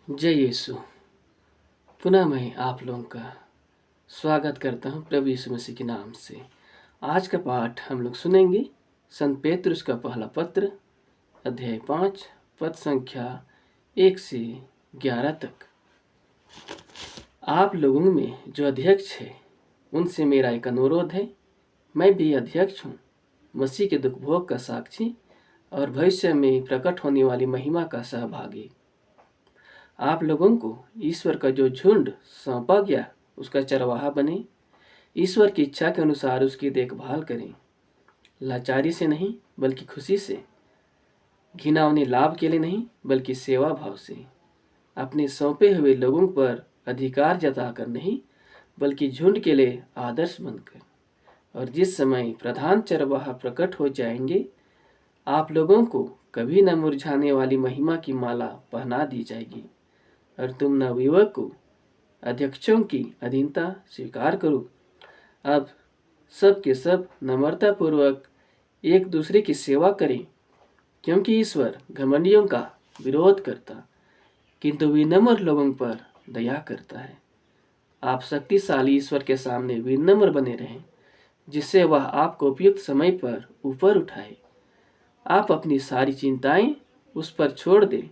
जय यीशु। पुनः मैं आप लोगों का स्वागत करता हूं प्रभु यीशु मसीह के नाम से। आज का पाठ हम लोग सुनेंगे संत पेतरुस का पहला पत्र अध्याय 5 पद संख्या 1 से 11 तक। आप लोगों में जो अध्यक्ष है उनसे मेरा एक अनुरोध है। मैं भी अध्यक्ष हूँ, मसीह के दुख भोग का साक्षी और भविष्य में प्रकट होने वाली महिमा का सहभागी। आप लोगों को ईश्वर का जो झुंड सौंपा गया उसका चरवाहा बने। ईश्वर की इच्छा के अनुसार उसकी देखभाल करें, लाचारी से नहीं बल्कि खुशी से, घिनौने लाभ के लिए नहीं बल्कि सेवा भाव से, अपने सौंपे हुए लोगों पर अधिकार जताकर नहीं बल्कि झुंड के लिए आदर्श बनकर। और जिस समय प्रधान चरवाहा प्रकट हो जाएंगे, आप लोगों को कभी न मुरझाने वाली महिमा की माला पहना दी जाएगी और तुम नवयुवक को अध्यक्षों की अधीनता स्वीकार करो। अब सब के सब नम्रतापूर्वक एक दूसरे की सेवा करें, क्योंकि ईश्वर घमंडियों का विरोध करता किंतु विनम्र लोगों पर दया करता है। आप शक्तिशाली ईश्वर के सामने विनम्र बने रहें, जिससे वह आपको उपयुक्त समय पर ऊपर उठाए। आप अपनी सारी चिंताएं उस पर छोड़ दें,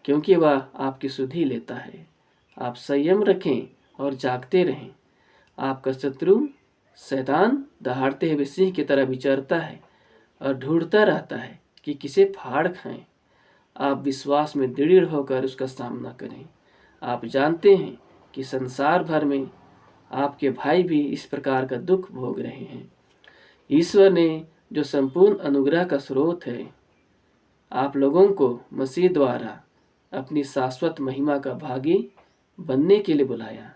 क्योंकि वह आपकी सुधि लेता है। आप संयम रखें और जागते रहें। आपका शत्रु शैतान दहाड़ते हुए सिंह की तरह विचरता है और ढूंढता रहता है कि किसे फाड़ खाएं। आप विश्वास में दृढ़ होकर उसका सामना करें। आप जानते हैं कि संसार भर में आपके भाई भी इस प्रकार का दुख भोग रहे हैं। ईश्वर ने जो संपूर्ण अनुग्रह का स्रोत है, आप लोगों को मसीह द्वारा अपनी शाश्वत महिमा का भागी बनने के लिए बुलाया।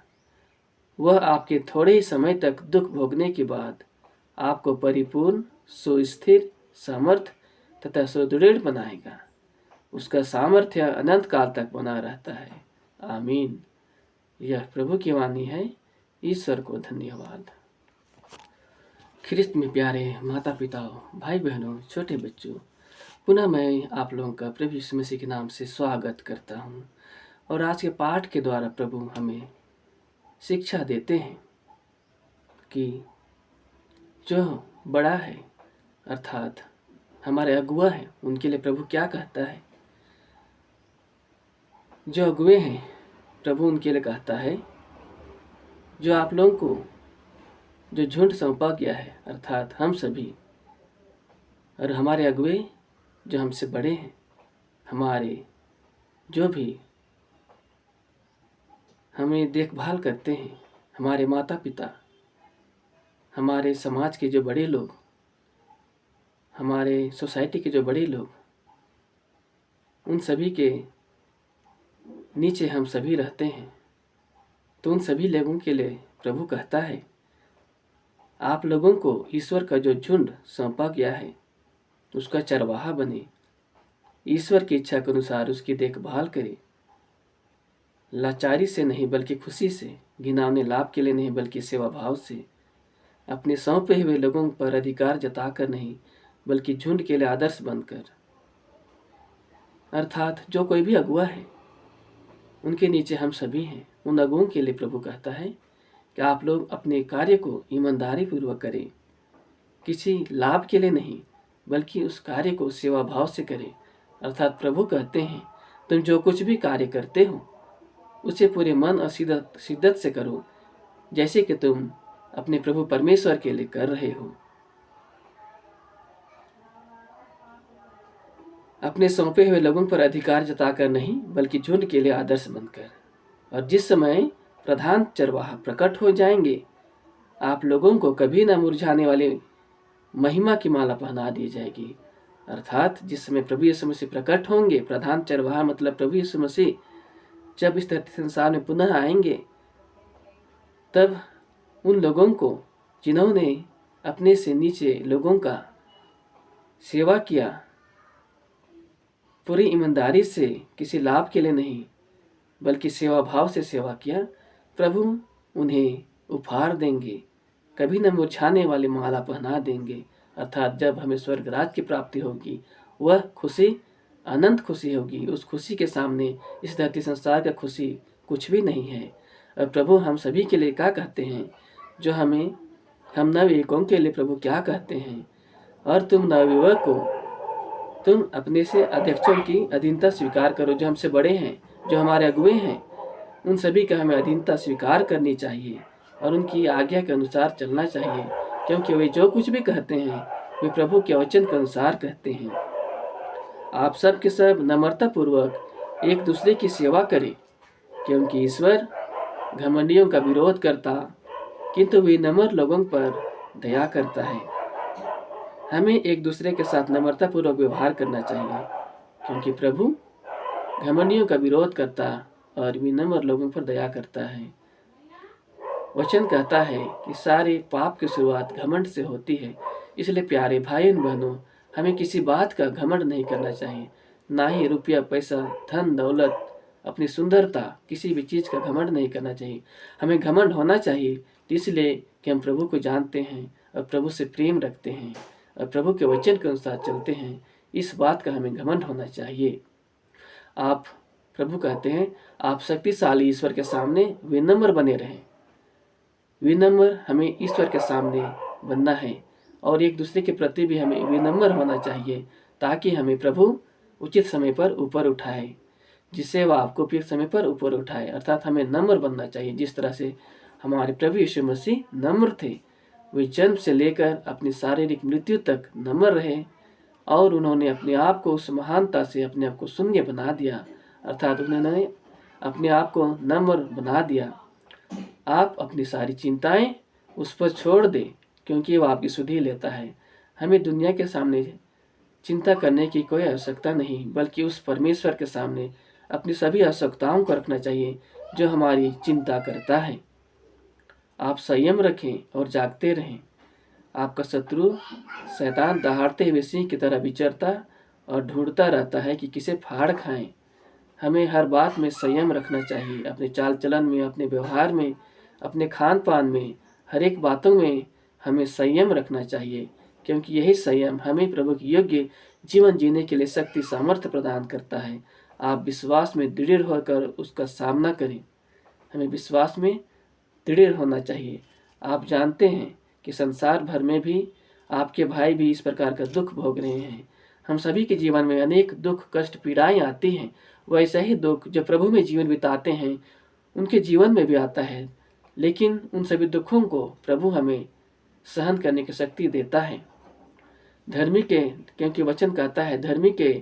वह आपके थोड़े ही समय तक दुख भोगने के बाद आपको परिपूर्ण, सुस्थिर, समर्थ तथा सुदृढ़ बनाएगा। उसका सामर्थ्य अनंत काल तक बना रहता है। आमीन। यह प्रभु की वाणी है। ईश्वर को धन्यवाद। ख्रिस्त में प्यारे माता पिताओं, भाई बहनों, छोटे बच्चों, पुनः मैं आप लोगों का प्रभु यीशु मसीह के नाम से स्वागत करता हूँ। और आज के पाठ के द्वारा प्रभु हमें शिक्षा देते हैं कि जो बड़ा है अर्थात हमारे अगुआ हैं, उनके लिए प्रभु क्या कहता है। जो अगुए हैं, प्रभु उनके लिए कहता है, जो आप लोगों को जो झुंड सौंपा गया है अर्थात हम सभी, और हमारे अगुए जो हमसे बड़े हैं, हमारे जो भी हमें देखभाल करते हैं, हमारे माता पिता, हमारे समाज के जो बड़े लोग, हमारे सोसाइटी के जो बड़े लोग, उन सभी के नीचे हम सभी रहते हैं। तो उन सभी लोगों के लिए प्रभु कहता है, आप लोगों को ईश्वर का जो झुंड सौंपा गया है उसका चरवाहा बने, ईश्वर की इच्छा के अनुसार उसकी देखभाल करें, लाचारी से नहीं बल्कि खुशी से, घिनौने लाभ के लिए नहीं बल्कि सेवा भाव से, अपने सौंपे हुए लोगों पर अधिकार जताकर नहीं बल्कि झुंड के लिए आदर्श बनकर। अर्थात जो कोई भी अगुआ है उनके नीचे हम सभी हैं। उन अगुओं के लिए प्रभु कहता है कि आप लोग अपने कार्य को ईमानदारी पूर्वक करें, किसी लाभ के लिए नहीं बल्कि उस कार्य को सेवा भाव से करें। अर्थात प्रभु कहते हैं, तुम जो कुछ भी कार्य करते हो उसे पूरे मन और शिद्दत से करो, जैसे कि तुम अपने प्रभु परमेश्वर के लिए कर रहे हो, अपने सौंपे हुए लोगों पर अधिकार जताकर नहीं बल्कि झुंड के लिए आदर्श बनकर। और जिस समय प्रधान चरवाहा प्रकट हो जाएंगे, आप लोगों को कभी न मुरझाने वाली महिमा की माला पहना दी जाएगी। अर्थात जिस समय प्रभु यीशु मसीह प्रकट होंगे, प्रधान चरवाहा मतलब प्रभु यीशु मसीह जब इस धरती संसार में पुनः आएंगे, तब उन लोगों को जिन्होंने अपने से नीचे लोगों का सेवा किया, पूरी ईमानदारी से, किसी लाभ के लिए नहीं बल्कि सेवा भाव से सेवा किया, प्रभु उन्हें उपहार देंगे, कभी न मुरझाने वाली माला पहना देंगे। अर्थात जब हमें स्वर्ग राज की प्राप्ति होगी, वह खुशी अनंत खुशी होगी। उस खुशी के सामने इस धरती संसार का खुशी कुछ भी नहीं है। और प्रभु हम सभी के लिए क्या कहते हैं, जो हम नवयुवकों के लिए प्रभु क्या कहते हैं, और तुम नवयुवक को तुम अपने से अध्यक्षों की अधीनता स्वीकार करो। जो हमसे बड़े हैं, जो हमारे अगुए हैं, उन सभी का हमें अधीनता स्वीकार करनी चाहिए और उनकी आज्ञा के अनुसार चलना चाहिए, क्योंकि वे जो कुछ भी कहते हैं वे प्रभु के वचन के अनुसार कहते हैं। आप सब के सब नम्रता पूर्वक एक दूसरे की सेवा करें, क्योंकि ईश्वर घमंडियों का विरोध करता किंतु विनम्र लोगों पर दया करता है। हमें एक दूसरे के साथ नम्रता पूर्वक व्यवहार करना चाहिए, क्योंकि प्रभु घमंडियों का विरोध करता और विनम्र लोगों पर दया करता है। वचन कहता है कि सारे पाप की शुरुआत घमंड से होती है। इसलिए प्यारे भाई बहनों, हमें किसी बात का घमंड नहीं करना चाहिए, ना ही रुपया पैसा धन दौलत अपनी सुंदरता किसी भी चीज़ का घमंड नहीं करना चाहिए। हमें घमंड होना चाहिए इसलिए कि हम प्रभु को जानते हैं और प्रभु से प्रेम रखते हैं और प्रभु के वचन के अनुसार चलते हैं। इस बात का हमें घमंड होना चाहिए। आप प्रभु कहते हैं आप शक्तिशाली ईश्वर के सामने विनम्र बने रहें। विनम्र हमें ईश्वर के सामने बनना है और एक दूसरे के प्रति भी हमें विनम्र होना चाहिए, ताकि हमें प्रभु उचित समय पर ऊपर उठाए, जिससे वह आपको उपयुक्त समय पर ऊपर उठाए। अर्थात हमें नम्र बनना चाहिए, जिस तरह से हमारे प्रभु यीशु मसीह नम्र थे। वे जन्म से लेकर अपनी शारीरिक मृत्यु तक नम्र रहे और उन्होंने अपने आप को उस महानता से अपने आप को शून्य बना दिया, अर्थात उन्होंने अपने आप को नम्र बना दिया। आप अपनी सारी चिंताएं उस पर छोड़ दें, क्योंकि वो आपकी सुधि लेता है। हमें दुनिया के सामने चिंता करने की कोई आवश्यकता नहीं, बल्कि उस परमेश्वर के सामने अपनी सभी आवश्यकताओं को रखना चाहिए जो हमारी चिंता करता है। आप संयम रखें और जागते रहें। आपका शत्रु शैतान दहाड़ते हुए सिंह की तरह विचरता और ढूंढता रहता है कि किसे फाड़ खाएं। हमें हर बात में संयम रखना चाहिए, अपने चाल चलन में, अपने व्यवहार में, अपने खान पान में, हर एक बातों में हमें संयम रखना चाहिए, क्योंकि यही संयम हमें प्रभु के योग्य जीवन जीने के लिए शक्ति सामर्थ्य प्रदान करता है। आप विश्वास में दृढ़ होकर उसका सामना करें। हमें विश्वास में दृढ़ होना चाहिए। आप जानते हैं कि संसार भर में भी आपके भाई भी इस प्रकार का दुख भोग रहे हैं। हम सभी के जीवन में अनेक दुख कष्ट पीड़ाएं आती हैं। वैसा ही दुख जो प्रभु में जीवन बिताते हैं उनके जीवन में भी आता है, लेकिन उन सभी दुखों को प्रभु हमें सहन करने की शक्ति देता है। धर्मी के, क्योंकि वचन कहता है धर्मी के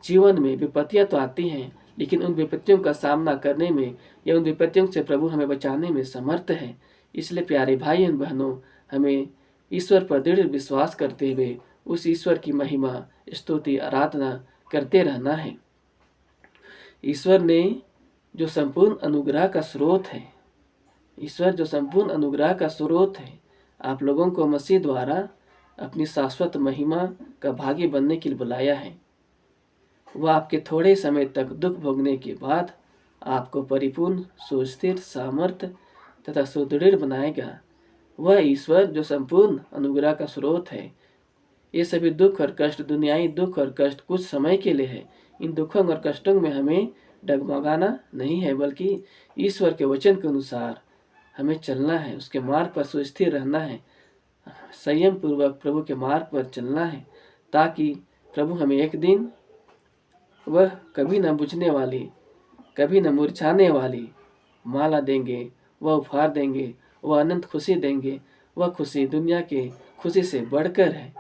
जीवन में विपत्तियां तो आती हैं, लेकिन उन विपत्तियों का सामना करने में या उन विपत्तियों से प्रभु हमें बचाने में समर्थ है। इसलिए प्यारे भाई और बहनों, हमें ईश्वर पर दृढ़ विश्वास करते हुए उस ईश्वर की महिमा स्तुति आराधना करते रहना है। ईश्वर ने जो संपूर्ण अनुग्रह का स्रोत है, ईश्वर जो संपूर्ण अनुग्रह का स्रोत है, आप लोगों को मसीह द्वारा अपनी शाश्वत महिमा का भागी बनने के लिए बुलाया है। वह आपके थोड़े समय तक दुख भोगने के बाद आपको परिपूर्ण सुस्थिर सामर्थ्य तथा सुदृढ़ बनाएगा। वह ईश्वर जो संपूर्ण अनुग्रह का स्रोत है। ये सभी दुख और कष्ट, दुनियाई दुख और कष्ट कुछ समय के लिए है। इन दुखों और कष्टों में हमें डगमगाना नहीं है, बल्कि ईश्वर के वचन के अनुसार हमें चलना है, उसके मार्ग पर सुस्थिर रहना है, संयम पूर्वक प्रभु के मार्ग पर चलना है, ताकि प्रभु हमें एक दिन वह कभी न बुझने वाली, कभी न मुरझाने वाली माला देंगे, वह उपहार देंगे, वह अनंत खुशी देंगे। वह खुशी दुनिया के खुशी से बढ़कर है।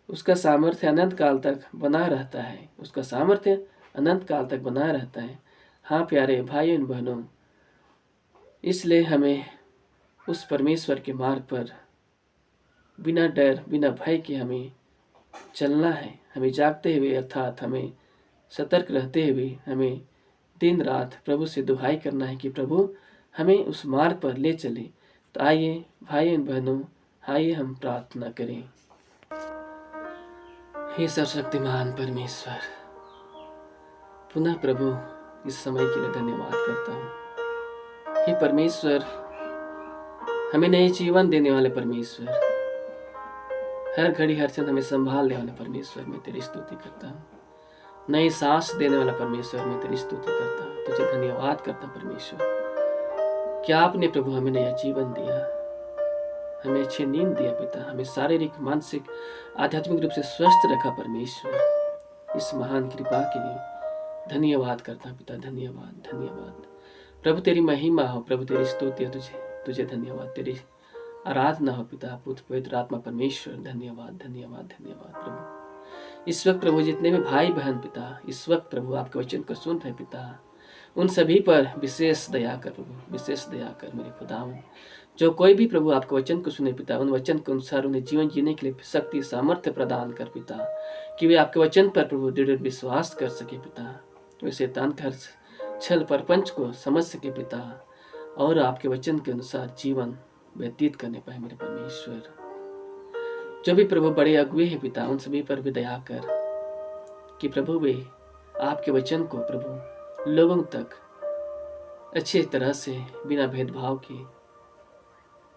उसका सामर्थ्य अनंत काल तक बना रहता है, उसका सामर्थ्य अनंत काल तक बना रहता है। हाँ प्यारे भाइयों बहनों, इसलिए हमें उस परमेश्वर के मार्ग पर बिना डर बिना भय के हमें चलना है। हमें जागते हुए अर्थात हमें सतर्क रहते हुए हमें दिन रात प्रभु से दुहाई करना है कि प्रभु हमें उस मार्ग पर ले चले। तो आइए भाइयों बहनों, आइए हम प्रार्थना करें। हे सर्वशक्तिमान परमेश्वर, पुनः प्रभु इस समय के लिए धन्यवाद करता हूँ। हे परमेश्वर, हमें नए जीवन देने वाले परमेश्वर, हर घड़ी हर क्षण हमें संभालने वाले परमेश्वर, मैं तेरी स्तुति करता हूँ। नई सांस देने वाला परमेश्वर, मैं तेरी स्तुति करता हूँ, तुझे धन्यवाद करता हूँ परमेश्वर। क्या आपने प्रभु हमें नया जीवन दिया, हमें अच्छी नींद दिया पिता, हमें शारीरिक मानसिक आध्यात्मिक रूप से स्वस्थ रखा परमेश्वर। इस महान कृपा के लिए धन्यवाद करता हूँ पिता, धन्यवाद धन्यवाद। प्रभु तेरी महिमा हो, प्रभु तेरी स्तुति हो, तुझे धन्यवाद, तेरी आराधना हो पिता, पुत्र पवित्र आत्मा परमेश्वर। धन्यवाद धन्यवाद धन्यवाद प्रभु। इस वक्त प्रभु जितने भी भाई बहन पिता इस वक्त प्रभु आपके वचन को सुन रहे पिता, उन सभी पर विशेष दया कर प्रभु, विशेष दया कर मेरे खुदावन। जो कोई भी प्रभु आपके वचन को सुने पिता, उन वचन के अनुसार उन्हें जीवन जीने के लिए शक्ति सामर्थ्य प्रदान कर पिता, कि वे आपके वचन पर प्रभु दृढ़ विश्वास कर सके पिता, वे शैतान का छल परपंच को समझ सके पिता, और आपके वचन के अनुसार जीवन व्यतीत करने पाए मेरे परमेश्वर। जो भी प्रभु बड़े अगुए हैं पिता, उन सभी पर भी दया कर, कि प्रभु वे आपके वचन को प्रभु लोगों तक अच्छी तरह से बिना भेदभाव के,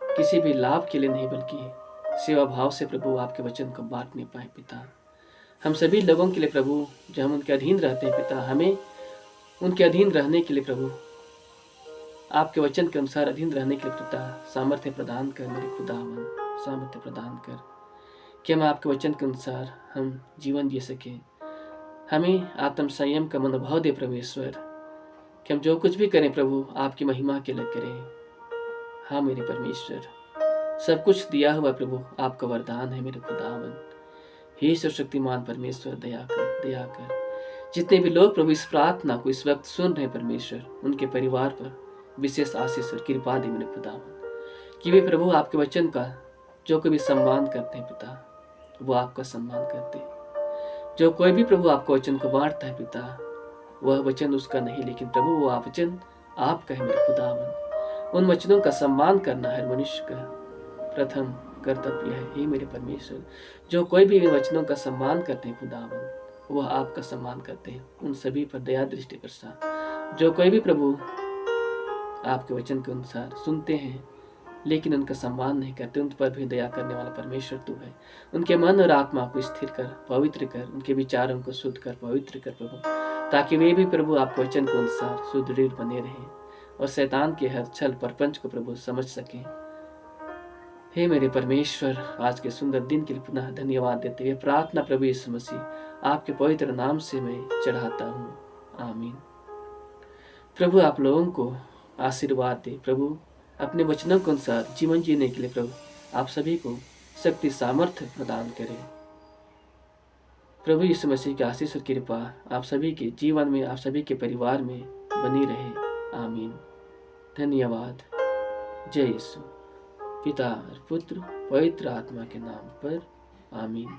किसी भी लाभ के लिए नहीं बल्कि सेवा भाव से प्रभु आपके वचन को बांटने पाए पिता। हम सभी लोगों के लिए प्रभु, जो हम उनके अधीन रहते हैं पिता, हमें उनके अधीन रहने के लिए प्रभु, आपके वचन के अनुसार अधीन रहने के लिए पिता सामर्थ्य प्रदान कर मेरे खुदावन, सामर्थ्य प्रदान कर कि हम आपके वचन के अनुसार हम जीवन जी सकें। हमें आत्म संयम का मनोभाव दे परमेश्वर, कि हम जो कुछ भी करें प्रभु आपकी महिमा के लिए करें। हाँ मेरे परमेश्वर, सब कुछ दिया हुआ प्रभु आपका वरदान है मेरे खुदावन। हे सर्वशक्तिमान परमेश्वर, दया कर, दया कर। जितने भी लोग प्रभु इस प्रार्थना को इस वक्त सुन रहे परमेश्वर, उनके परिवार पर विशेष आशीष और कृपा दे मेरे खुदावन, कि वे प्रभु आपके वचन का जो कोई भी सम्मान करते हैं पिता, वो आपका सम्मान करते हैं। जो कोई भी प्रभु आपका वचन को बांटता है पिता, वह वचन उसका नहीं, लेकिन प्रभु वो वचन आपका है मेरे खुदावन। उन वचनों का सम्मान करना हर मनुष्य का प्रथम कर्तव्य है। हे मेरे परमेश्वर, जो कोई भी इन वचनों का सम्मान करते हैं खुदावन, वह आपका सम्मान करते हैं। उन सभी पर दया दृष्टि बरसा। जो कोई भी प्रभु आपके वचन के अनुसार सुनते हैं लेकिन उनका सम्मान नहीं करते, उन पर भी दया करने वाला परमेश्वर तू है। उनके मन और आत्मा को स्थिर कर, पवित्र कर, उनके विचारों को शुद्ध कर, पवित्र कर प्रभु, ताकि वे भी प्रभु आपके वचन के अनुसार सुदृढ़ बने रहें और शैतान के हर छल परपंच को प्रभु समझ सकें। हे मेरे परमेश्वर, आज के सुंदर दिन के लिए पुनः धन्यवाद देते हुए प्रार्थना प्रभु यीशु मसीह आपके पवित्र नाम से मैं चढ़ाता हूँ, आमीन। प्रभु आप लोगों को आशीर्वाद दे, प्रभु अपने वचनों के अनुसार जीवन जीने के लिए प्रभु आप सभी को शक्ति सामर्थ्य प्रदान करें। प्रभु यीशु मसीह की आशीष और कृपा आप सभी के जीवन में, आप सभी के परिवार में बनी रहे, आमीन। धन्यवाद। जय यीशु। पिता और पुत्र पवित्र आत्मा के नाम पर, आमीन।